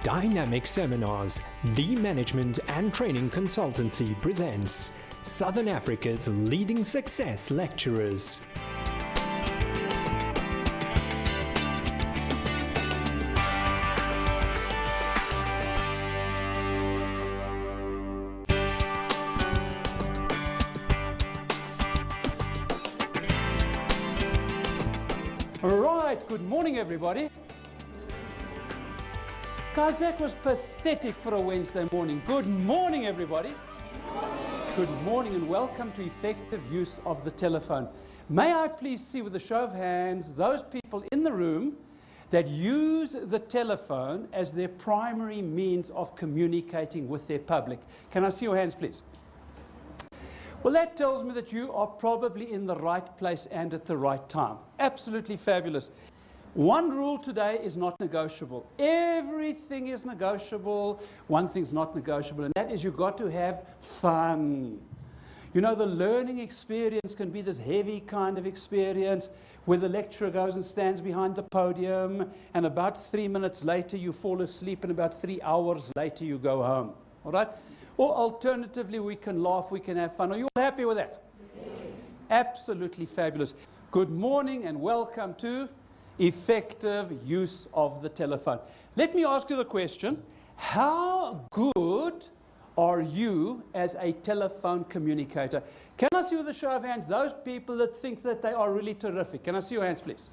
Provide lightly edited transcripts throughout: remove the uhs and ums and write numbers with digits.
Dynamic Seminars, the management and training consultancy presents Southern Africa's leading success lecturers. All right, good morning everybody. Guys, that was pathetic for a Wednesday morning. Good morning, everybody. Good morning and welcome to effective use of the telephone. May I please see with a show of hands those people in the room that use the telephone as their primary means of communicating with their public. Can I see your hands, please? Well, that tells me that you are probably in the right place and at the right time. Absolutely fabulous. One rule today is not negotiable. Everything is negotiable. One thing's not negotiable, and that is you've got to have fun. You know, the learning experience can be this heavy kind of experience where the lecturer goes and stands behind the podium, and about 3 minutes later you fall asleep, and about 3 hours later you go home. All right? Or alternatively, we can laugh, we can have fun. Are you all happy with that? Yes. Absolutely fabulous. Good morning and welcome to effective use of the telephone. Let me ask you the question, how good are you as a telephone communicator? Can I see with a show of hands those people that think that they are really terrific? Can I see your hands, please?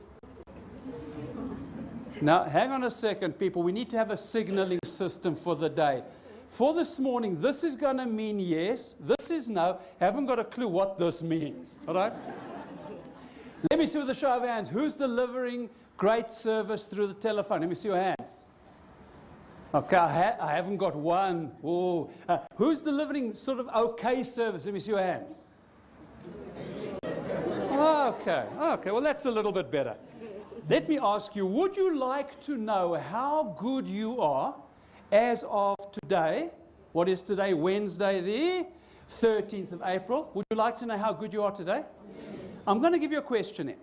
Now, hang on a second, people. We need to have a signaling system for the day. For this morning, this is going to mean yes, this is no. Haven't got a clue what this means, all right? Let me see with a show of hands. Who's delivering great service through the telephone? Let me see your hands. Okay, I haven't got one. Oh, who's delivering sort of okay service? Let me see your hands. Okay, well, that's a little bit better. Let me ask you, would you like to know how good you are as of today? What is today? Wednesday, the 13th of April. Would you like to know how good you are today? I'm going to give you a questionnaire.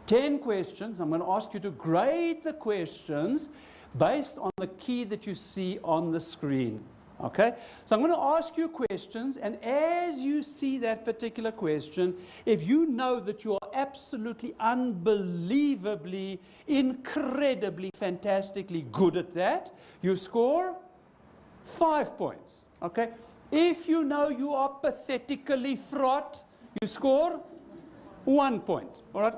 10 questions. I'm going to ask you to grade the questions based on the key that you see on the screen. Okay? So I'm going to ask you questions, and as you see that particular question, if you know that you are absolutely unbelievably, incredibly, fantastically good at that, you score 5 points. Okay? If you know you are pathetically fraught, you score 1 point, all right?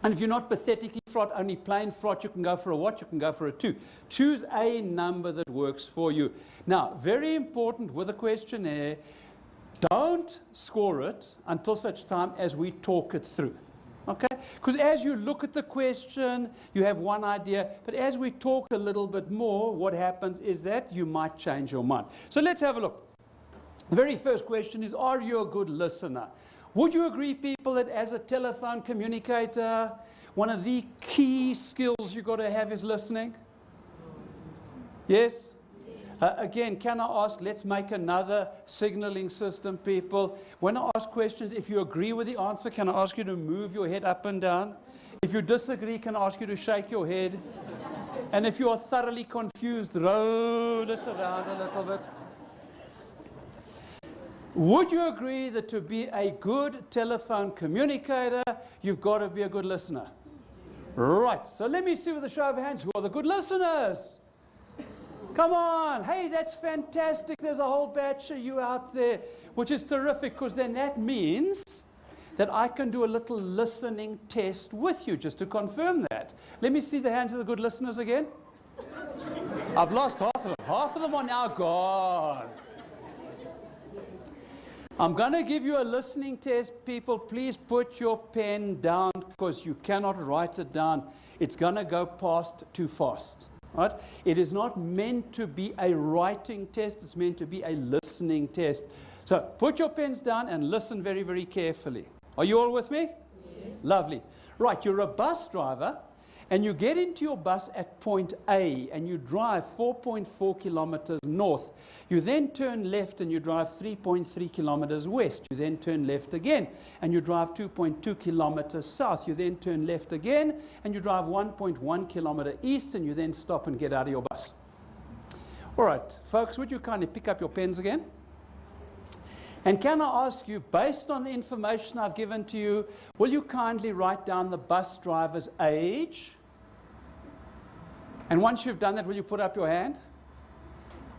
And if you're not pathetically fraught, only plain fraught, you can go for a what? You can go for a 2. Choose a number that works for you. Now, very important with a questionnaire, don't score it until such time as we talk it through, okay? Because as you look at the question, you have one idea, but as we talk a little bit more, what happens is that you might change your mind. So let's have a look. The very first question is, are you a good listener? Would you agree, people, that as a telephone communicator, one of the key skills you've got to have is listening? Yes? Again, can I ask, let's make another signaling system, people. When I ask questions, if you agree with the answer, can I ask you to move your head up and down? If you disagree, can I ask you to shake your head? And if you are thoroughly confused, roll it around a little bit. Would you agree that to be a good telephone communicator, you've got to be a good listener? Right, so let me see with a show of hands, who are the good listeners? Come on, hey, that's fantastic. There's a whole batch of you out there, which is terrific, because then that means that I can do a little listening test with you, just to confirm that. Let me see the hands of the good listeners again. I've lost half of them. Half of them are now gone. I'm going to give you a listening test. People, please put your pen down because you cannot write it down. It's going to go past too fast. Right? It is not meant to be a writing test. It's meant to be a listening test. So put your pens down and listen very, very carefully. Are you all with me? Yes. Lovely. Right, you're a bus driver and you get into your bus at point A and you drive 4.4 kilometers north. You then turn left and you drive 3.3 kilometers west. You then turn left again and you drive 2.2 kilometers south. You then turn left again and you drive 1.1 kilometer east and you then stop and get out of your bus. All right, folks, would you kindly pick up your pens again? And can I ask you, based on the information I've given to you, will you kindly write down the bus driver's age? And once you've done that, will you put up your hand?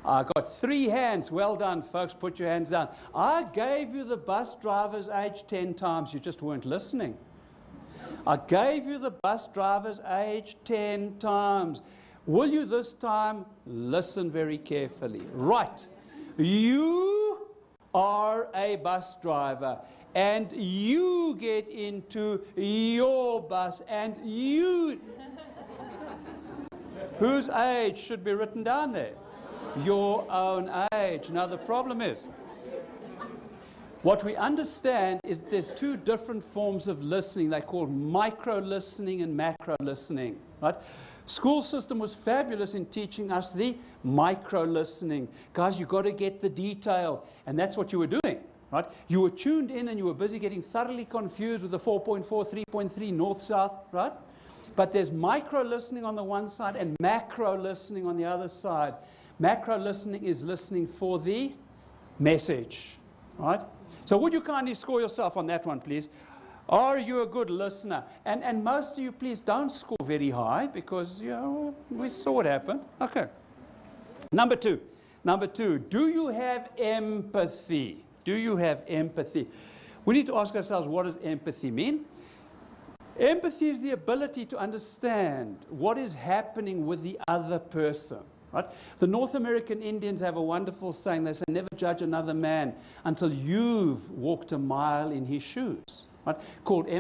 I got 3 hands. Well done, folks. Put your hands down. I gave you the bus driver's age 10 times. You just weren't listening. I gave you the bus driver's age 10 times. Will you this time listen very carefully? Right. You are a bus driver, and you get into your bus, and you... Whose age should be written down there? Your own age. Now the problem is, what we understand is there's 2 different forms of listening. They're called micro-listening and macro-listening. Right? School system was fabulous in teaching us the micro-listening. Guys, you've got to get the detail. And that's what you were doing. Right? You were tuned in and you were busy getting thoroughly confused with the 4.4, 3.3, north-south. Right? But there's micro-listening on the one side and macro-listening on the other side. Macro-listening is listening for the message. Right? So would you kindly score yourself on that one, please? Are you a good listener? And most of you, please don't score very high because, you know, we saw what happened. Okay. Number two, do you have empathy? Do you have empathy? We need to ask ourselves, what does empathy mean? Empathy is the ability to understand what is happening with the other person. Right? The North American Indians have a wonderful saying. They say, never judge another man until you've walked a mile in his shoes. Right? Called empathy.